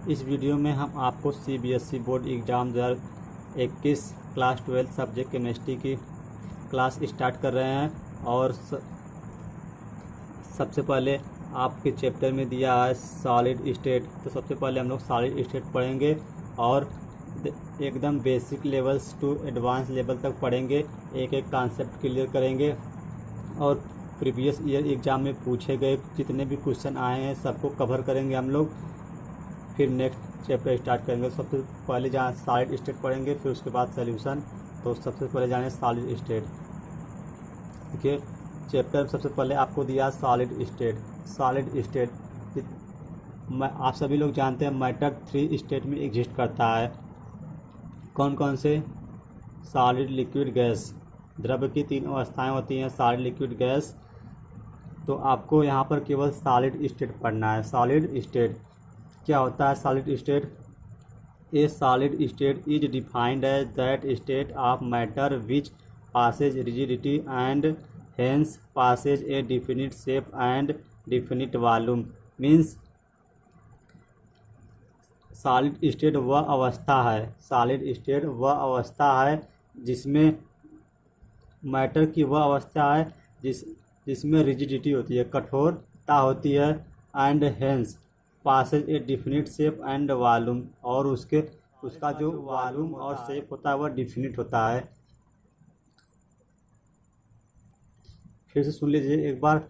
इस वीडियो में हम आपको CBSE board exam 2021 class 12 subject chemistry की क्लास स्टार्ट कर रहे हैं। और सबसे पहले आपके चैप्टर में दिया है सॉलिड स्टेट। तो सबसे पहले हम लोग सॉलिड स्टेट पढ़ेंगे और एकदम basic levels to advance level तक पढ़ेंगे, एक एक कॉन्सेप्ट क्लियर करेंगे और प्रीवियस ईयर एग्ज़ाम में पूछे गए जितने भी क्वेश्चन आए हैं सबको कवर करेंगे हम लोग। फिर नेक्स्ट चैप्टर स्टार्ट करेंगे। सबसे पहले जहाँ सॉलिड स्टेट पढ़ेंगे, फिर उसके बाद सॉल्यूशन। तो सबसे पहले जाने सॉलिड स्टेट। देखिए चैप्टर में सबसे पहले आपको दिया सॉलिड स्टेट। सॉलिड स्टेट आप सभी लोग जानते हैं मैटर 3 स्टेट में एग्जिस्ट करता है। कौन कौन से? Solid, liquid, gas. द्रव्य की 3 अवस्थाएं होती हैं, सॉलिड, लिक्विड, गैस। तो आपको यहाँ पर केवल सॉलिड स्टेट पढ़ना है। सॉलिड स्टेट क्या होता है? Solid state, a solid state is defined as that state of matter which passes rigidity and hence passes a definite shape and definite volume। Means solid state वह अवस्था है, solid state वह अवस्था है जिसमें मैटर की वह अवस्था है जिसमें रिजिडिटी होती है, कठोरता होती है, and hence possesses a definite shape and volume, और उसका जो वॉल्यूम और शेप होता है वह डिफिनिट होता है। फिर से सुन लीजिए एक बार।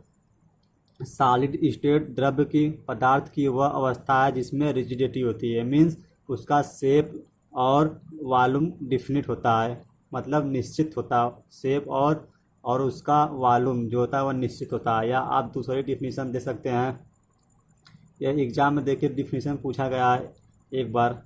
सॉलिड स्टेट द्रव्य की, पदार्थ की वह अवस्था है जिसमें रिजिडिटी होती है, मीन्स उसका शेप और वॉल्यूम डिफिनिट होता है, मतलब निश्चित होता है। शेप और उसका वॉल्यूम जो होता है वह निश्चित होता है। या आप दूसरी डिफिनीशन दे सकते हैं। यह एग्जाम में देखिए डिफिनीशन पूछा गया है एक बार।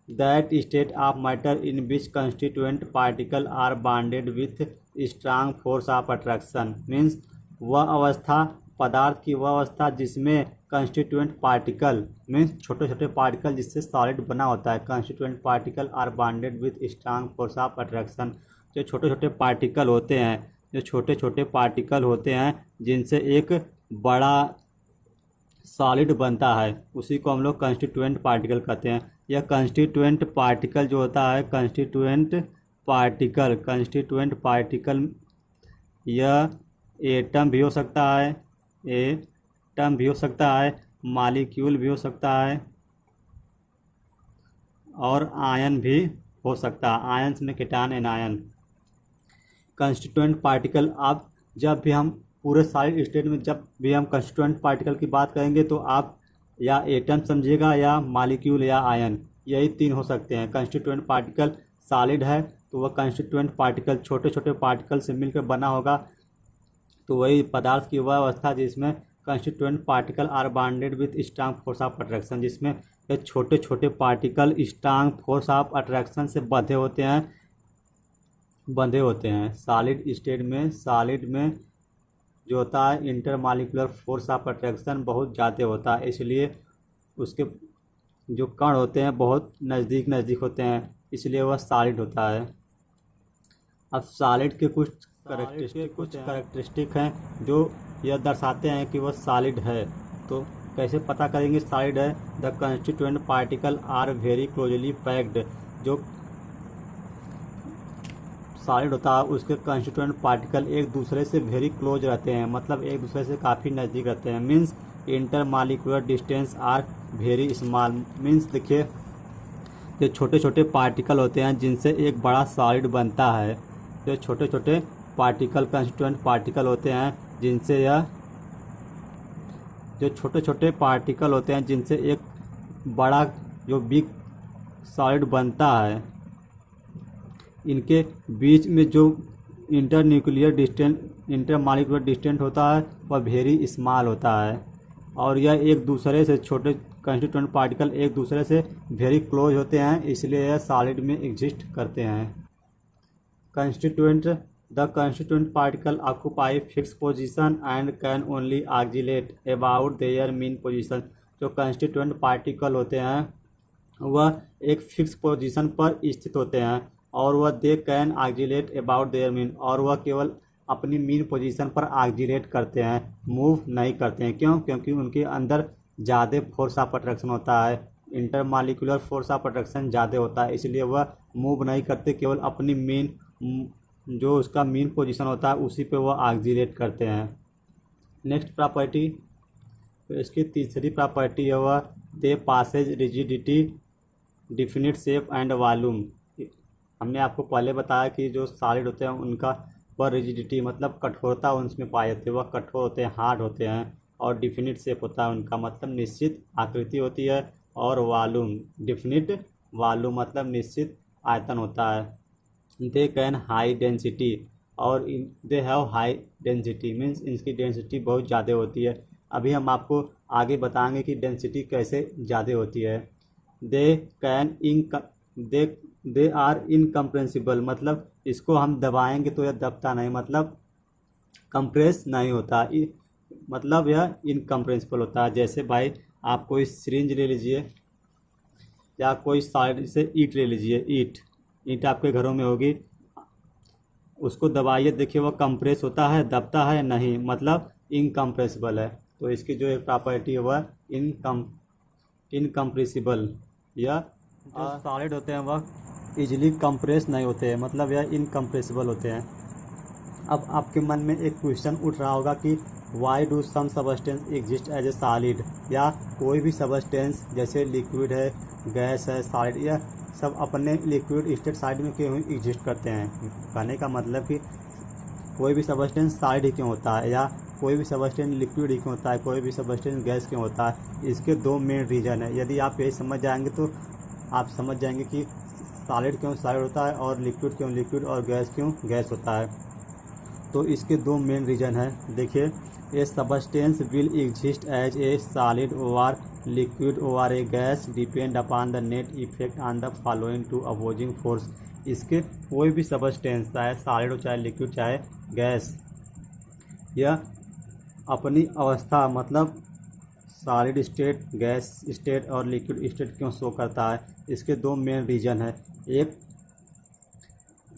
That state of matter in which constituent particle are bonded with strong force of attraction. Means वह अवस्था, पदार्थ की वह अवस्था जिसमें कंस्टिट्यूएंट पार्टिकल, मीन्स छोटे छोटे पार्टिकल जिससे सॉलिड बना होता है, constituent particle are bonded with strong force of attraction. जो छोटे छोटे पार्टिकल होते हैं, जो छोटे छोटे पार्टिकल होते हैं जिनसे एक बड़ा सॉलिड बनता है, उसी को हम लोग कंस्टिट्यूएंट पार्टिकल कहते हैं। यह कंस्टिट्यूएंट पार्टिकल जो होता है, कंस्टिट्यूएंट पार्टिकल यह एटम भी हो सकता है, एटम भी हो सकता है, मॉलिक्यूल भी हो सकता है और आयन भी हो सकता है। आयन्स में कीटान एनायन। कंस्टिट्यूएंट पार्टिकल, आप जब भी हम पूरे सॉलिड स्टेट में जब भी हम कंस्टिट्यूएंट पार्टिकल की बात करेंगे तो आप या एटम समझिएगा या मॉलिक्यूल या आयन, यही 3 हो सकते हैं। कंस्टिट्यूएंट पार्टिकल सॉलिड है तो वह कंस्टिट्यूएंट पार्टिकल छोटे छोटे पार्टिकल से मिलकर बना होगा, तो वही पदार्थ की वह अवस्था जिसमें constituent particle are bonded with strong force of attraction, जिसमें ये छोटे छोटे particle strong force of attraction से बंधे होते हैं। सॉलिड में जो होता है इंटरमॉलिक्यूलर फोर्स ऑफ अट्रैक्शन बहुत ज़्यादा होता है, इसलिए उसके जो कण होते हैं बहुत नज़दीक होते हैं, इसलिए वह सॉलिड होता है। अब सॉलिड के कुछ कैरेक्टरिस्टिक हैं जो यह दर्शाते हैं कि वह सॉलिड है। तो कैसे पता करेंगे सॉलिड है? The constituent particle are very closely packed. जो सॉलिड होता है उसके कंस्टिट्यूएंट पार्टिकल एक दूसरे से वेरी क्लोज रहते हैं, मतलब एक दूसरे से काफ़ी नज़दीक रहते हैं। Means intermolecular distance are very small. Means देखिए जो छोटे छोटे पार्टिकल होते हैं जिनसे एक बड़ा सॉलिड बनता है, जो छोटे छोटे पार्टिकल कंस्टिट्यूएंट पार्टिकल होते हैं जिनसे जो छोटे छोटे पार्टिकल होते हैं जिनसे एक बड़ा जो बिग सॉलिड बनता है, इनके बीच में जो इंटरमॉलिक्यूलर डिस्टेंस होता है वह वेरी स्मॉल होता है, और यह एक दूसरे से छोटे कंस्टिट्यूएंट पार्टिकल एक दूसरे से वेरी क्लोज होते हैं, इसलिए यह सॉलिड में एग्जिस्ट करते हैं। The constituent particle occupy fix position and can only oxalate about their mean position. जो कंस्टिट्यूएंट पार्टिकल होते हैं वह एक फिक्स पोजीशन पर स्थित होते हैं और वह दे can oscillate about their mean, और वह केवल अपनी मीन पोजीशन पर ऑक्सीलेट करते हैं, मूव नहीं करते हैं। क्यों? क्योंकि उनके अंदर ज़्यादा फोर्स ऑफ अट्रैक्शन होता है, इंटरमालिकुलर फोर्स ऑफ अट्रैक्शन ज़्यादा होता है, इसलिए वह मूव नहीं करते, केवल अपनी मेन जो उसका मेन पोजीशन होता है उसी पे वह ऑक्सीलेट करते हैं। नेक्स्ट प्रॉपर्टी, तो इसकी तीसरी प्रॉपर्टी है वह they passes rigidity definite shape and volume. हमने आपको पहले बताया कि जो सॉलिड होते हैं उनका वह रिजिडिटी मतलब कठोरता उनमें पाए जाती है, वह कठोर होते हैं, हार्ड होते हैं, और डिफिनिट शेप होता है उनका मतलब निश्चित आकृति होती है, और वॉल्यूम डिफिनिट वॉल्यूम मतलब निश्चित आयतन होता है। दे कैन हाई डेंसिटी और they have high density means इनकी डेंसिटी बहुत ज़्यादा होती है। अभी हम आपको आगे बताएंगे कि डेंसिटी कैसे ज़्यादा होती है। दे कैन दे आर इनकम्प्रेंसिबल मतलब इसको हम दबाएंगे तो यह दबता नहीं, मतलब कंप्रेस नहीं होता, मतलब यह इनकम्प्रेंसिबल होता है। जैसे भाई आप कोई सिरिंज ले लीजिए या कोई साइड से ईंट ले लीजिए, ईंट आपके घरों में होगी, उसको दबाइए, देखिए वह कंप्रेस होता है, दबता है नहीं, मतलब इनकम्प्रेसिबल है। तो इसकी जो एक प्रॉपर्टी है वह इनकम्प्रेसिबल, या जो सॉलिड होते हैं वह इजीली कंप्रेस नहीं होते हैं, मतलब यह इनकम्प्रेसिबल होते हैं। अब आपके मन में एक क्वेश्चन उठ रहा होगा कि why do some substance exist as a solid, या कोई भी सबस्टेंस जैसे लिक्विड है, गैस है, सॉलिड, यह सब अपने लिक्विड स्टेट साइड में क्यों एग्जिस्ट करते हैं। कहने का मतलब कि कोई भी सबस्टेंस सॉलिड ही क्यों होता है, या कोई भी सबस्टेंस लिक्विड ही क्यों होता है, कोई भी सबस्टेंस गैस क्यों होता है। इसके दो मेन रीज़न है। यदि आप यही समझ जाएंगे तो आप समझ जाएंगे कि सॉलिड क्यों सॉलिड होता है और लिक्विड क्यों लिक्विड और गैस क्यों गैस होता है। तो इसके दो मेन रीज़न है। देखिए, a substance will exist as a solid or liquid or a gas depend upon the net effect on the following two opposing force. इसके कोई भी सबस्टेंस चाहे सॉलिड हो चाहे लिक्विड चाहे गैस, यह अपनी अवस्था मतलब सॉलिड स्टेट, गैस स्टेट और लिक्विड स्टेट क्यों शो करता है। इसके दो मेन रीज़न है।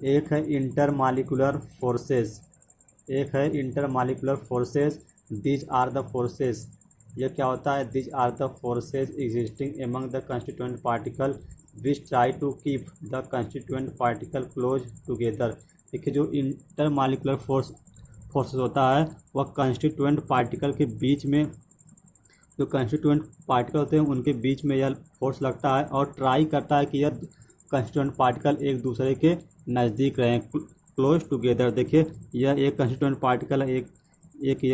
एक है इंटरमॉलिक्यूलर फोर्सेस, एक है intermolecular forces. These are the forces, यह क्या होता है, these are the forces existing among the constituent particle which try to keep the constituent particle close together. देखिए, जो इंटरमॉलिक्यूलर फोर्सेस होता है वह कंस्टिट्यूएंट पार्टिकल के बीच में, जो कंस्टिट्यूएंट पार्टिकल होते हैं उनके बीच में यह फोर्स लगता है और ट्राई करता है कि यह कंस्टिट्यूएंट पार्टिकल एक दूसरे के नज़दीक रहें, क्लोज टुगेदर। देखिए, यह एक कंस्टिट्यूएंट पार्टिकल है, एक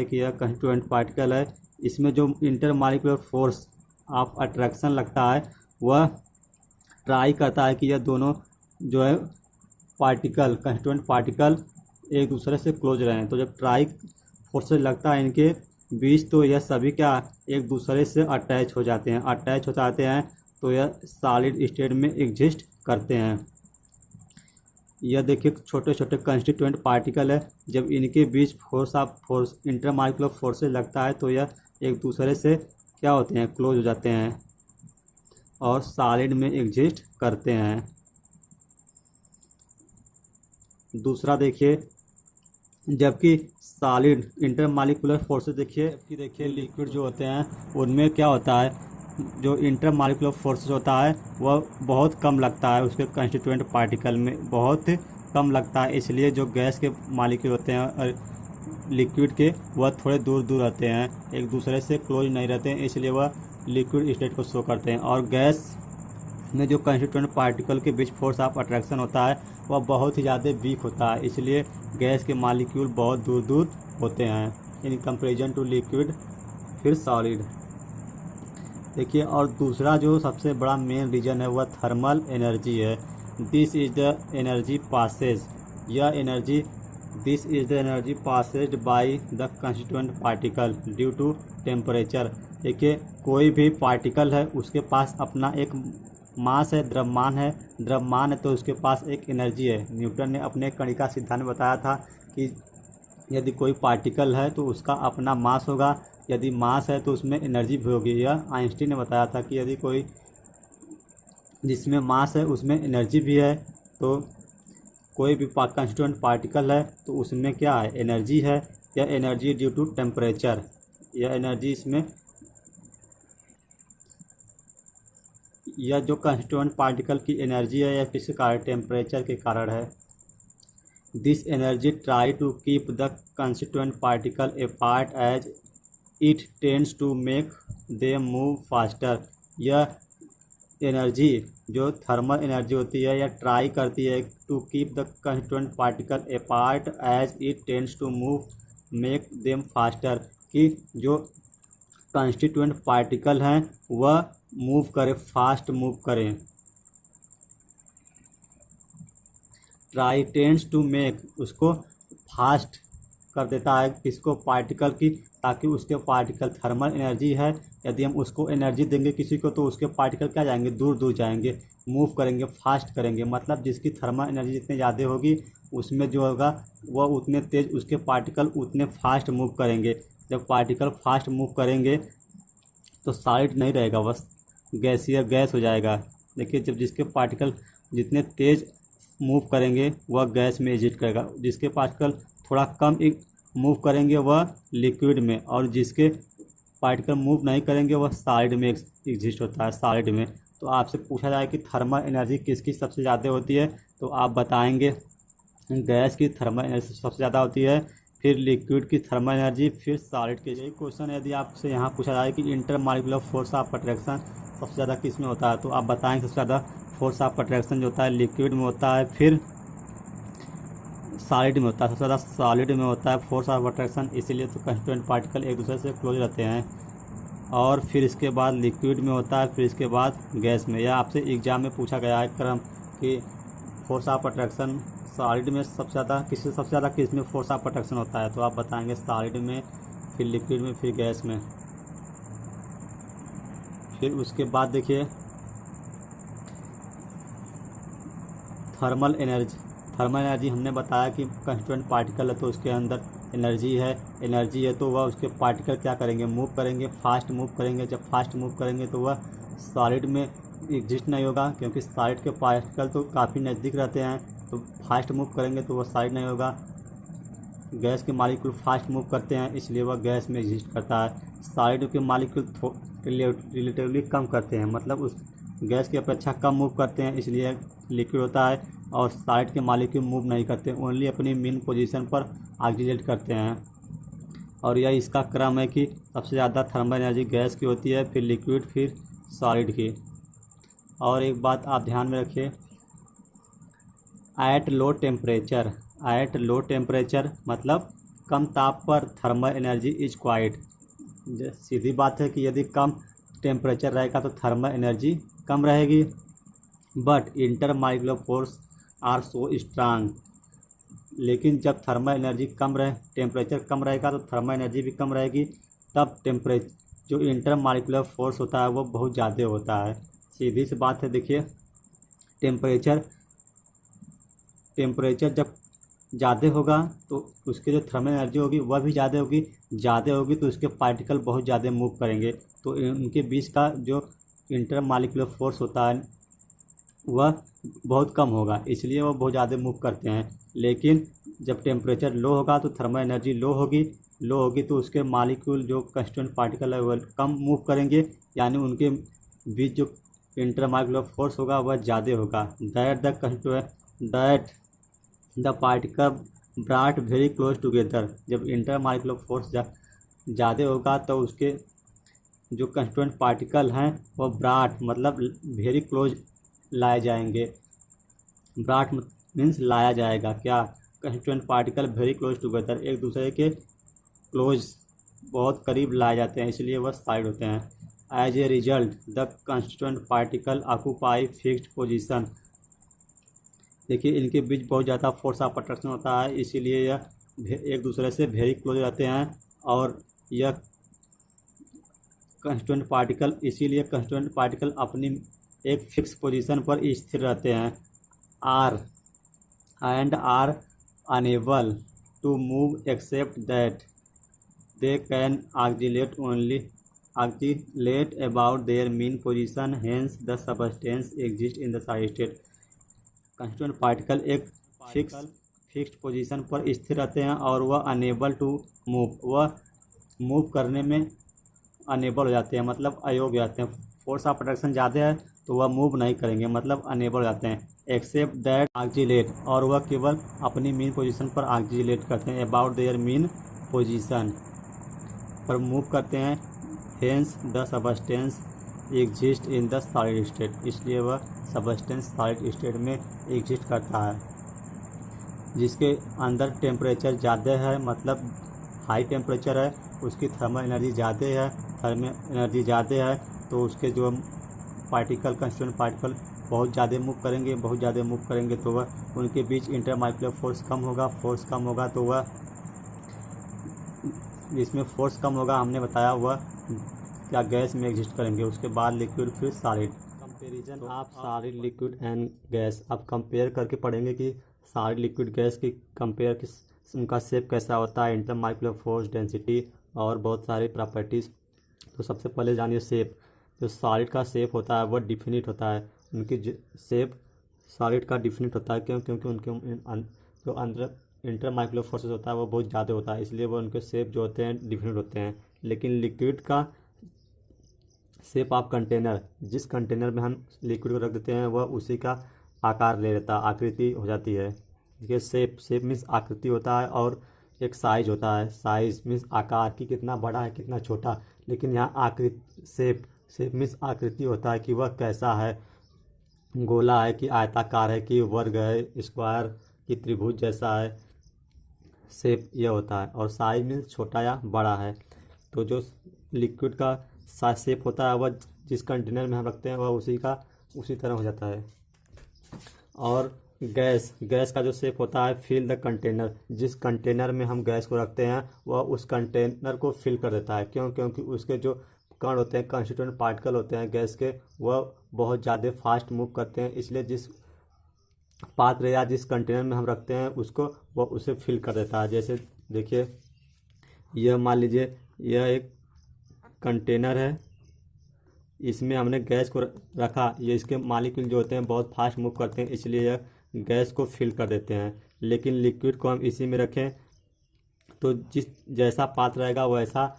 यह कंस्टिट्यूएंट पार्टिकल है। इसमें जो इंटरमॉलिक्यूलर फोर्स ऑफ अट्रैक्शन लगता है वह ट्राई करता है कि यह दोनों जो है पार्टिकल, कंस्टिट्यूएंट पार्टिकल एक दूसरे से क्लोज रहें। तो जब ट्राई फोर्सेस लगता है इनके बीच तो यह सभी क्या एक दूसरे से अटैच हो जाते हैं, तो यह सॉलिड स्टेट में एग्जिस्ट करते हैं। यह देखिए छोटे छोटे कंस्टिट्यूएंट पार्टिकल है, जब इनके बीच फोर्स इंटरमॉलिक्यूलर फोर्सेस लगता है तो यह एक दूसरे से क्या होते हैं, क्लोज हो जाते हैं और सॉलिड में एग्जिस्ट करते हैं। दूसरा देखिए, जबकि सॉलिड इंटरमॉलिक्यूलर फोर्सेस देखिए लिक्विड जो होते हैं उनमें क्या होता है, जो इंटरमॉलिक्यूलर फोर्सेस होता है वह बहुत कम लगता है, उसके कंस्टिट्यूएंट पार्टिकल में बहुत कम लगता है। इसलिए जो गैस के मॉलिक्यूल होते हैं और लिक्विड के वह थोड़े दूर दूर रहते हैं, एक दूसरे से क्लोज नहीं रहते हैं, इसलिए वह लिक्विड स्टेट को शो करते हैं। और गैस में जो कंस्टिट्यूएंट पार्टिकल के बीच फोर्स ऑफ अट्रैक्शन होता है वह बहुत ही ज़्यादा वीक होता है, इसलिए गैस के मॉलिक्यूल बहुत दूर दूर होते हैं इन कंपेरिजन टू लिक्विड फिर सॉलिड। देखिए, और दूसरा जो सबसे बड़ा मेन रीजन है वह थर्मल एनर्जी है। This is the energy possesses, this is the energy possesses by the constituent particle due to temperature. देखिए, कोई भी पार्टिकल है उसके पास अपना एक मास है, द्रव्यमान है, तो उसके पास एक एनर्जी है। न्यूटन ने अपने कणिका सिद्धांत में बताया था कि यदि कोई पार्टिकल है तो उसका अपना मास होगा, यदि मास है तो उसमें एनर्जी भी होगी। यह आइंस्टीन ने बताया था कि यदि कोई जिसमें मास है उसमें एनर्जी भी है, तो कोई भी कंस्टिट्यूएंट पार्टिकल है तो उसमें क्या है, एनर्जी है। यह एनर्जी ड्यू टू टेम्परेचर, यह एनर्जी इसमें यह जो कंस्टिट्यूएंट पार्टिकल की एनर्जी है यह किस कारण, टेम्परेचर के कारण है। This energy try to keep the constituent particle apart as it tends to make them move faster. यह एनर्जी जो थर्मल एनर्जी होती है यह ट्राई करती है to keep the constituent particle apart as it tends to move make them faster, कि जो constituent particle हैं वह मूव करें, फास्ट मूव करें। ट्राई टेंड्स टू मेक, उसको फास्ट कर देता है किसको, पार्टिकल की, ताकि उसके पार्टिकल थर्मल एनर्जी है, यदि हम उसको एनर्जी देंगे किसी को तो उसके पार्टिकल क्या जाएंगे, दूर दूर जाएंगे, मूव करेंगे, फास्ट करेंगे। मतलब जिसकी थर्मल एनर्जी जितनी ज़्यादा होगी उसमें जो होगा वह उतने तेज, उसके पार्टिकल उतने फास्ट मूव करेंगे। जब पार्टिकल फास्ट मूव करेंगे तो सॉलिड नहीं रहेगा, बस गैसीय गैस हो जाएगा। देखिए जब जिसके पार्टिकल जितने तेज मूव करेंगे वह गैस में एग्जिस्ट करेगा, जिसके पार्टिकल थोड़ा कम मूव करेंगे वह लिक्विड में, और जिसके पार्टिकल मूव नहीं करेंगे वह सॉलिड में एग्जिस्ट होता है, सॉलिड में। तो आपसे पूछा जाए कि थर्मल एनर्जी किसकी सबसे ज़्यादा होती है, तो आप बताएंगे गैस की थर्मल एनर्जी सबसे ज़्यादा होती है, फिर लिक्विड की थर्मल एनर्जी, फिर सॉलिड की। यही क्वेश्चन है, यदि आपसे यहाँ पूछा जाए कि इंटरमॉलिक्यूलर फोर्स ऑफ अट्रैक्शन सबसे ज़्यादा किस में होता है, तो आप बताएंगे सबसे ज़्यादा फोर्स ऑफ अट्रैक्शन जो होता है लिक्विड में होता है, फिर सॉलिड में होता है, सबसे ज़्यादा सॉलिड में होता है फोर्स ऑफ अट्रैक्शन। इसीलिए तो कंस्टिट्यूएंट पार्टिकल एक दूसरे से क्लोज रहते हैं। और फिर इसके बाद लिक्विड में होता है, फिर इसके बाद गैस में। यह आपसे एग्जाम में पूछा गया है क्रम कि फोर्स ऑफ अट्रैक्शन सॉलिड में सबसे ज़्यादा किस में फोर्स ऑफ अट्रैक्शन होता है, तो आप बताएंगे सॉलिड में, फिर लिक्विड में, फिर गैस में। फिर उसके बाद देखिए थर्मल एनर्जी हमने बताया कि कंस्टिट्यूएंट पार्टिकल है तो उसके अंदर एनर्जी है तो वह उसके पार्टिकल क्या करेंगे, मूव करेंगे, फास्ट मूव करेंगे। जब फास्ट मूव करेंगे तो वह सॉलिड में एग्जिस्ट नहीं होगा, क्योंकि सॉलिड के पार्टिकल तो काफ़ी नज़दीक रहते हैं, तो फास्ट मूव करेंगे तो वह सॉलिड नहीं होगा। गैस के मॉलिक्यूल फास्ट मूव करते हैं इसलिए वह गैस में एग्जिस्ट करता है। सॉलिड के मॉलिक्यूल रिलेटिवली कम करते हैं, मतलब उस गैस की अपेक्षा कम मूव करते हैं, इसलिए लिक्विड होता है। और सॉलिड के मॉलिक्यूल मूव नहीं करते, ओनली अपनी मेन पोजीशन पर ऑक्सीडेट करते हैं। और यह इसका क्रम है कि सबसे ज़्यादा थर्मल एनर्जी गैस की होती है, फिर लिक्विड, फिर सॉलिड की। और एक बात आप ध्यान में रखिए, एट लो टेम्परेचर मतलब कम ताप पर थर्मल एनर्जी इज क्वाइट। सीधी बात है कि यदि कम टेम्परेचर रहेगा तो थर्मल एनर्जी कम रहेगी। But intermolecular force are so strong, लेकिन जब थर्मल एनर्जी कम रहे, टेम्परेचर कम रहेगा तो थर्मल एनर्जी भी कम रहेगी, तब जो इंटरमॉलिक्यूलर फोर्स होता है वो बहुत ज़्यादा होता है। सीधी सी बात है, देखिए टेम्परेचर जब ज़्यादा होगा तो उसके जो थर्मल एनर्जी होगी वह भी ज़्यादा होगी तो उसके पार्टिकल बहुत ज़्यादा मूव करेंगे, तो उनके बीच का जो इंटरमॉलिक्यूलर फोर्स होता है वह बहुत कम होगा, इसलिए वह बहुत ज़्यादा मूव करते हैं। लेकिन जब टेम्परेचर लो होगा तो थर्मल एनर्जी लो होगी तो उसके मॉलिक्यूल जो कंस्टिट्यूएंट पार्टिकल है वह कम मूव करेंगे, यानी उनके बीच जो इंटरमॉलिक्यूलर फोर्स होगा वह ज़्यादा होगा। That the particle brought very close together, जब इंटरमॉलिक्यूलर फोर्स ज़्यादा होगा तो उसके जो कंस्टिट्यूएंट पार्टिकल हैं वह ब्रॉट मतलब वेरी क्लोज लाए जाएंगे। ब्रॉट मीन्स लाया जाएगा, क्या, constituent particle very close together, एक दूसरे के क्लोज बहुत करीब लाए जाते हैं, इसलिए वह साइड होते हैं। As a result the constituent particle occupy fixed position, देखिए इनके बीच बहुत ज़्यादा फोर्स ऑफ अट्रैक्शन होता है, इसीलिए यह एक दूसरे से वेरी क्लोज रहते हैं। और यह कंस्टिट्यूएंट पार्टिकल अपनी एक फिक्स पोजीशन पर स्थिर रहते हैं। Are unable to move except that they can oscillate about their mean position, hence the substance exist in the solid state. Constituent particle एक फिक्स्ड पोजीशन पर स्थिर रहते हैं और वह अनेबल टू मूव, वह मूव करने में अनेबल हो जाते हैं, मतलब अयोग्य हो जाते हैं, फोर्स ऑफ अट्रैक्शन ज़्यादा है तो वह मूव नहीं करेंगे, मतलब अनेबल हो जाते हैं। एक्सेप्ट दैट ऑक्जिलेट, और वह केवल अपनी मीन पोजीशन पर ऑक्जिलेट करते हैं, अबाउट देयर मीन पोजीशन पर मूव करते हैं। Hence the substance exist in the solid state, इसलिए वह सबस्टेंस सॉलिड स्टेट में एग्जिस्ट करता है। जिसके अंदर टेम्परेचर ज़्यादा है, मतलब हाई टेम्परेचर है, उसकी थर्मल एनर्जी ज़्यादा है, थर्मल एनर्जी ज़्यादा है तो उसके जो पार्टिकल कंस्टिट्यूएंट पार्टिकल बहुत ज़्यादा मूव करेंगे तो वह उनके बीच इंटरमॉलिक्यूलर फोर्स कम होगा। फोर्स कम होगा तो वह इसमें फोर्स कम होगा, हमने बताया वह क्या गैस में एग्जिस्ट करेंगे। उसके बाद लिक्विड, फिर solid. Comparison of solid liquid and gas, अब कंपेयर करके पढ़ेंगे कि सॉलिड लिक्विड गैस की कंपेयर किस उनका शेप कैसा होता है, इंटरमॉलिक्यूलर फोर्स, डेंसिटी और बहुत सारी प्रॉपर्टीज़। तो सबसे पहले जानिए शेप। जो सॉलिड का शेप होता है वह डिफिनिट होता है, उनकी शेप सॉलिड का डिफिनिट होता है। क्योंकि उनके जो अंदर इंटरमॉलिक्यूलर फोर्सेस होता है वो बहुत ज़्यादा होता है, इसलिए वो उनके शेप जो होते हैं डिफिनिट होते हैं। लेकिन लिक्विड का शेप ऑफ कंटेनर, जिस कंटेनर में हम लिक्विड को रख देते हैं वह उसी का आकार ले लेता है, आकृति हो जाती है। देखिए शेप मीन्स आकृति होता है, और एक साइज होता है। साइज मीन्स आकार की कितना बड़ा है कितना छोटा, लेकिन यहाँ आकृति शेप मीन्स आकृति होता है कि वह कैसा है, गोला है कि आयताकार है कि वर्ग है, स्क्वायर कि त्रिभुज जैसा है, शेप यह होता है। और साइज मीन्स छोटा या बड़ा है। तो जो लिक्विड का शेप होता है वह जिस कंटेनर में हम रखते हैं वह उसी तरह हो जाता है। और गैस का जो शेप होता है, फिल द कंटेनर, जिस कंटेनर में हम गैस को रखते हैं वह उस कंटेनर को फिल कर देता है। क्योंकि उसके जो कण होते हैं, कंस्टिट्यूएंट पार्टिकल होते हैं गैस के, वह बहुत ज़्यादा फास्ट मूव करते हैं, इसलिए जिस पात्र या जिस कंटेनर में हम रखते हैं वह उसे फिल कर देता है। जैसे देखिए, यह मान लीजिए यह एक कंटेनर है, इसमें हमने गैस को रखा, ये इसके मॉलिक्यूल जो होते हैं बहुत फास्ट मूव करते हैं, इसलिए यह गैस को फिल कर देते हैं। लेकिन लिक्विड को हम इसी में रखें तो जैसा पात्र रहेगा वैसा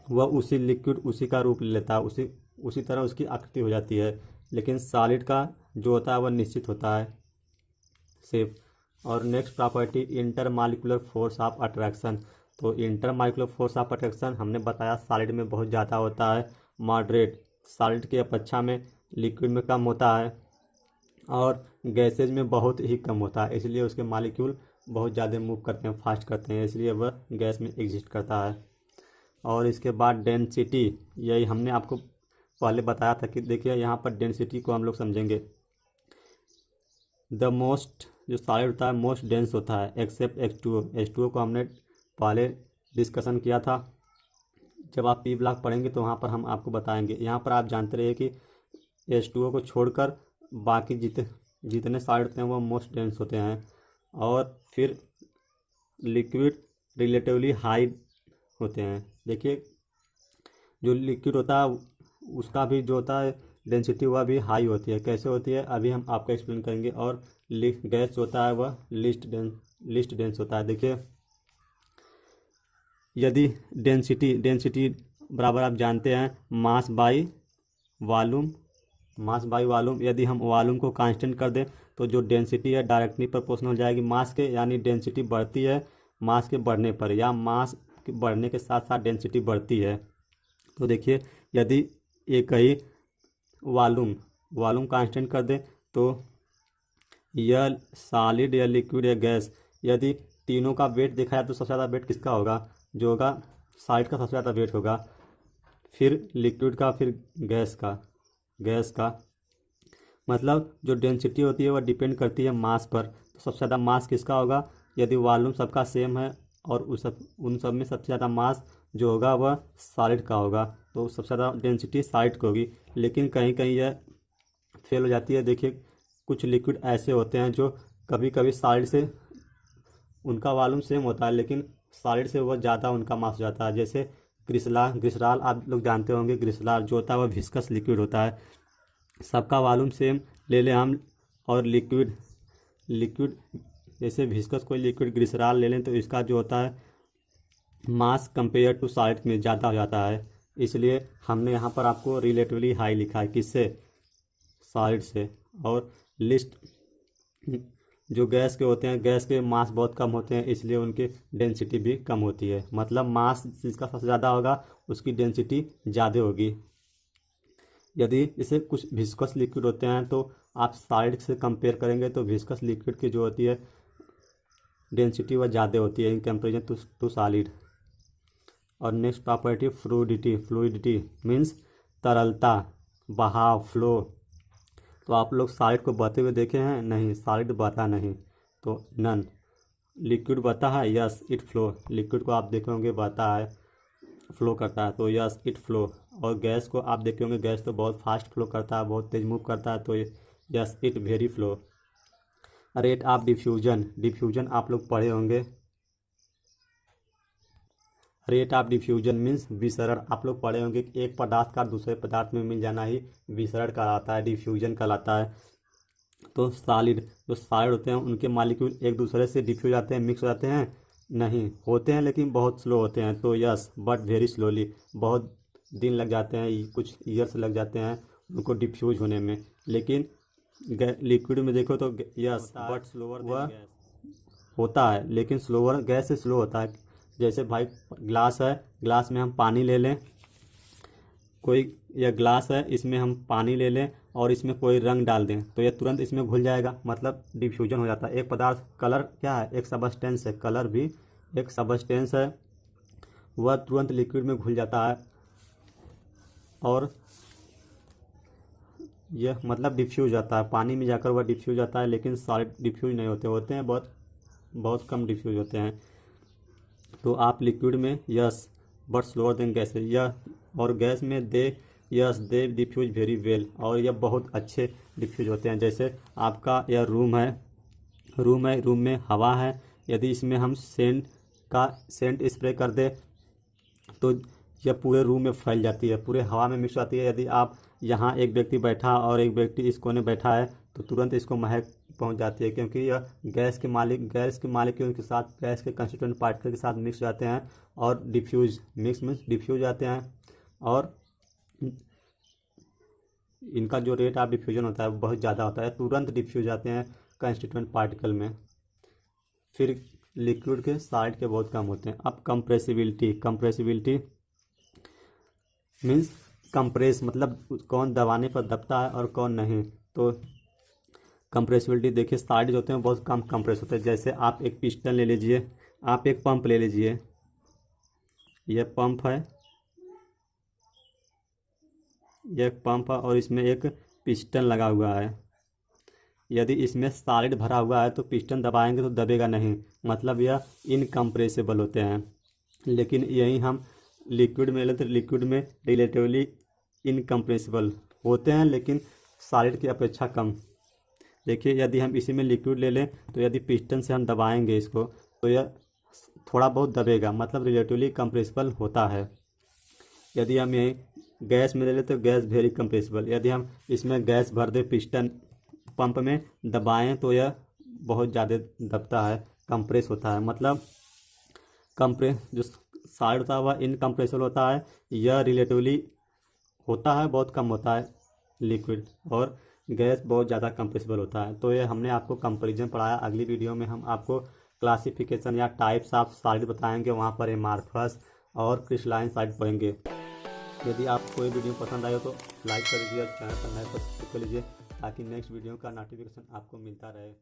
वह उसी लिक्विड उसी का रूप ले लेता है, उसी तरह उसकी आकृति हो जाती है। लेकिन सॉलिड का जो होता है वह निश्चित होता है शेप। और next property, intermolecular force of attraction. तो इंटरमॉलिक्यूलर फोर्स ऑफ अट्रैक्शन हमने बताया सॉलिड में बहुत ज़्यादा होता है, मॉडरेट सॉलिड की अपेक्षा में लिक्विड में कम होता है, और गैसेज में बहुत ही कम होता है, इसलिए उसके मॉलिक्यूल बहुत ज़्यादा मूव करते हैं, फास्ट करते हैं, इसलिए वह गैस में एग्जिस्ट करता है। और इसके बाद डेंसिटी, यही हमने आपको पहले बताया था कि देखिए यहाँ पर डेंसिटी को हम लोग समझेंगे। द मोस्ट जो सॉलिड होता है मोस्ट डेंस होता है एक्सेप्ट H2O। H2O को हमने पहले डिस्कशन किया था, जब आप पी ब्लॉक पढ़ेंगे तो वहाँ पर हम आपको बताएंगे। यहाँ पर आप जानते रहिए कि H2O को छोड़कर बाकी जितने सॉलिड होते हैं वो मोस्ट डेंस होते हैं। और फिर लिक्विड रिलेटिवली हाई होते हैं। देखिए जो लिक्विड होता है उसका भी जो होता है डेंसिटी वह भी हाई होती है। कैसे होती है अभी हम आपको एक्सप्लेन करेंगे। और गैस होता है वह लिस्ट डेंस होता है। देखिए यदि डेंसिटी बराबर आप जानते हैं मास बाई वॉल्यूम, यदि हम वॉल्यूम को कांस्टेंट कर दें तो जो डेंसिटी है डायरेक्टली प्रोपोर्शनल हो जाएगी मास के, यानी डेंसिटी बढ़ती है मास के बढ़ने पर, या मास के बढ़ने के साथ साथ डेंसिटी बढ़ती है। तो देखिए यदि एक ही वॉल्यूम कांस्टेंट कर दें तो यह सॉलिड या लिक्विड या गैस, यदि तीनों का वेट देखा जाए तो सबसे ज़्यादा वेट किसका होगा, जो होगा सॉलिड का सबसे ज़्यादा वेट होगा, फिर लिक्विड का, फिर गैस का। मतलब जो डेंसिटी होती है वह डिपेंड करती है मास पर। तो सबसे ज़्यादा मास किसका होगा, यदि वॉल्यूम सबका सेम है और उन सब में सबसे ज़्यादा मास जो होगा वह सॉलिड का होगा, तो सबसे ज़्यादा डेंसिटी सॉलिड की होगी। लेकिन कहीं कहीं यह फेल हो जाती है। देखिए कुछ लिक्विड ऐसे होते हैं जो कभी कभी सॉलिड से उनका वॉल्यूम सेम होता है लेकिन सॉलिड से वह ज़्यादा उनका मास हो जाता है। जैसे ग्लिसरॉल आप लोग जानते होंगे, ग्लिसरॉल जो होता है वह विस्कस लिक्विड होता है। सबका वॉल्यूम सेम ले लें हम, और लिक्विड जैसे विस्कस कोई लिक्विड ग्लिसरॉल ले लें तो इसका जो होता है मास कंपेयर टू सॉलिड में ज़्यादा हो जाता है। इसलिए हमने यहाँ पर आपको रिलेटिवली हाई लिखा है, किससे, सॉलिड से। और लिस्ट जो गैस के होते हैं, गैस के मास बहुत कम होते हैं, इसलिए उनकी डेंसिटी भी कम होती है। मतलब मास जिसका सबसे ज़्यादा होगा उसकी डेंसिटी ज़्यादा होगी। यदि इसे कुछ विस्कस लिक्विड होते हैं तो आप सॉलिड से कंपेयर करेंगे तो विस्कस लिक्विड की जो होती है डेंसिटी वह ज़्यादा होती है इन कंपेरिजन टू सॉलिड। और next property fluidity. Fluidity means तरलता, बहाव, फ्लो। तो आप लोग सॉलिड को बहते हुए देखे हैं? नहीं, सॉलिड बहता नहीं, तो नन। लिक्विड बहता है? Yes it flow. लिक्विड को आप देखे होंगे बहता है, फ्लो करता है, तो यस इट फ्लो। और गैस को आप देखे होंगे, गैस तो बहुत फास्ट फ्लो करता है, बहुत तेज मूव करता है, तो yes it very flow. Rate of diffusion. Diffusion आप लोग पढ़े होंगे। रेट ऑफ डिफ्यूजन मीन्स विसरण। आप लोग पढ़े होंगे कि एक पदार्थ का दूसरे पदार्थ में मिल जाना ही विसरण कहलाता है, डिफ्यूजन कहलाता है। तो सॉलिड, जो सॉलिड होते हैं उनके मॉलिक्यूल एक दूसरे से डिफ्यूज आते हैं, मिक्स हो जाते हैं? नहीं होते हैं, लेकिन बहुत स्लो होते हैं, तो यस बट वेरी स्लोली। बहुत दिन लग जाते हैं, कुछ ईयर्स लग जाते हैं उनको डिफ्यूज होने में। लेकिन लिक्विड में देखो तो यस बट स्लोअर वह होता है, लेकिन स्लोअर, गैस से स्लो होता है। जैसे भाई ग्लास है, ग्लास में हम पानी ले लें, कोई यह ग्लास है, इसमें हम पानी ले लें और इसमें कोई रंग डाल दें तो यह तुरंत इसमें घुल जाएगा, मतलब डिफ्यूजन हो जाता है। एक पदार्थ, कलर क्या है, एक सबस्टेंस है, कलर भी एक सबस्टेंस है, वह तुरंत लिक्विड में घुल जाता है और यह मतलब डिफ्यूज जाता है, पानी में जाकर वह डिफ्यूज जाता है। लेकिन सॉलिड डिफ्यूज नहीं होते हैं, बहुत बहुत कम डिफ्यूज होते हैं। तो आप लिक्विड में yes but slower then gas है यह, और गैस में दे डिफ्यूज वेरी वेल, और यह बहुत अच्छे डिफ्यूज होते हैं। जैसे आपका यह रूम है, रूम में हवा है, यदि इसमें हम सेंट स्प्रे कर दे तो यह पूरे रूम में फैल जाती है, पूरे हवा में मिक्स होती है। यदि आप यहाँ एक व्यक्ति बैठा और एक व्यक्ति इस कोने बैठा है तो तुरंत इसको महक पहुँच जाती है, क्योंकि यह गैस के मालिक्यूल के साथ, गैस के कंस्टिट्यूएंट पार्टिकल के साथ मिक्स जाते हैं और डिफ्यूज, मिक्स मीन्स डिफ्यूज जाते हैं। और इनका जो रेट ऑफ डिफ्यूजन होता है वो बहुत ज़्यादा होता है, तुरंत डिफ्यूज जाते हैं कंस्टिट्यूएंट पार्टिकल में। फिर लिक्विड के सॉलिड के बहुत कम होते हैं। अब कंप्रेसिबिलिटी मीन्स कंप्रेस, मतलब कौन दबाने पर दबता है और कौन नहीं। तो कंप्रेसिबिलिटी देखिए, सॉलिड जो होते हैं बहुत कम कंप्रेस होते हैं। जैसे आप एक पिस्टन ले लीजिए, आप एक पंप ले लीजिए, यह पंप है, यह पंप है और इसमें एक पिस्टन लगा हुआ है। यदि इसमें सॉलिड भरा हुआ है तो पिस्टन दबाएंगे तो दबेगा नहीं, मतलब यह इनकम्प्रेसिबल होते हैं। लेकिन यही हम लिक्विड में लेते, लिक्विड में रिलेटिवली इनकम्प्रेसिबल होते हैं, लेकिन सॉलिड की अपेक्षा कम। देखिए यदि हम इसी में लिक्विड ले लें तो यदि पिस्टन से हम दबाएंगे इसको तो यह थोड़ा बहुत दबेगा, मतलब रिलेटिवली कंप्रेसिबल होता है। यदि हम यही गैस में ले लें तो गैस वेरी कंप्रेसिबल। यदि हम इसमें गैस भर दें, पिस्टन पंप में दबाएं तो यह बहुत ज़्यादा दबता है, कंप्रेस होता है। मतलब जो सॉलिड होता है वह इनकम्प्रेसिबल होता है, यह रिलेटिवली होता है, बहुत कम होता है लिक्विड, और गैस बहुत ज़्यादा कंप्रेसिबल होता है। तो ये हमने आपको कंपैरिजन पढ़ाया। अगली वीडियो में हम आपको क्लासिफिकेशन या टाइप्स ऑफ सॉलिड बताएंगे, वहाँ पर एमार्फस और क्रिस्टलाइन सॉलिड पढ़ेंगे। यदि आपको कोई वीडियो पसंद आए तो लाइक कर दीजिए और चैनल पर नए सब्सक्राइब कर लीजिए, ताकि नेक्स्ट वीडियो का नोटिफिकेशन आपको मिलता रहे।